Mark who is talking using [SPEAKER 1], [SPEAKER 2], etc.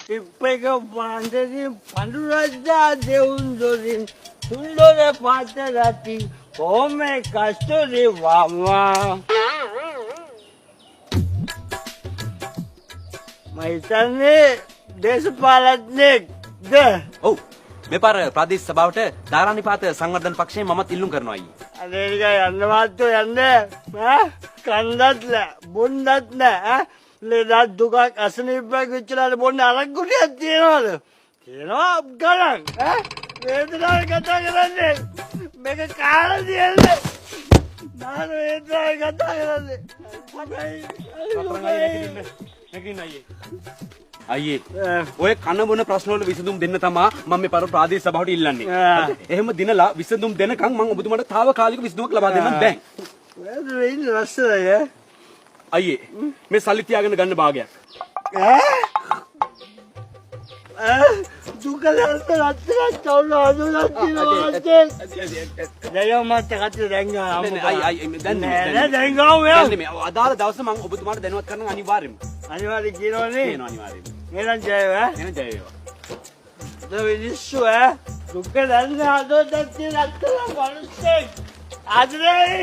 [SPEAKER 1] ඉප්පෙක පාන්දරින් පඳුරද්දා දෙවුන් දොරින් සුන්දර පාත රති කොහොමේ කස්තුරි වම්මා මම හිතන්නේ දේශපාලඥයෙක්ද?
[SPEAKER 2] ඔව් මේ පාර ප්‍රාදේශ සභාවට ධාරානිපාත සංවර්ධන පක්ෂයෙන් මමත් ඉල්ලුම් කරනවා අයියේ.
[SPEAKER 1] අනේ නිකන් යන්න මාත්‍යෝ යන්න ඈ කන්දත් නෑ බොන්නත් නෑ ඈ ලෙඩක් දුකක් අසනීපයක් වෙච්චලාට බොන්න අරක් ගුටියක් තියනවද? තියනවා ගණන් ඈ වේදනාව කතා කරන්නේ මේක කාලා තියන්නේ නාන වේදනාව කතා කරන්නේ
[SPEAKER 2] අයියේ ඔය කන බොන ප්‍රශ්න වල විසඳුම් දෙන්න තමයි මම මේ පාර ප්‍රාදේශ සභාවට ඉල්ලන්නේ. එහෙම දිනලා විසඳුම් දෙනකන් මම ඔබතුමාට తాවකාලික විසඳුමක් ලබා දෙන්නම් දැන්.
[SPEAKER 1] වේදනාව ඉන්න රස්සය
[SPEAKER 2] අයියේ මේ සල්ලි තියාගෙන ගන්න භාගයක්.
[SPEAKER 1] දුක දැල්ත රත්තරන් චවුල හදුනක් තියෙනවා දැන් මට කටට දැන්
[SPEAKER 2] දැන්
[SPEAKER 1] දැන් ගාව
[SPEAKER 2] මේ අදාළ දවසේ මම ඔබතුමාට දැනුවත් කරන්න අනිවාර්යෙන්ම.
[SPEAKER 1] අනිවාර්ය කියනවනේ
[SPEAKER 2] අනිවාර්යෙන්ම.
[SPEAKER 1] එහෙනම් ජය වේ.
[SPEAKER 2] එහෙනම් ජය වේවා.
[SPEAKER 1] දෙවිස්සු දුක දැල්ත හදුනක් තියෙන රත්තරන් මිනිස්සෙක් ආදරේ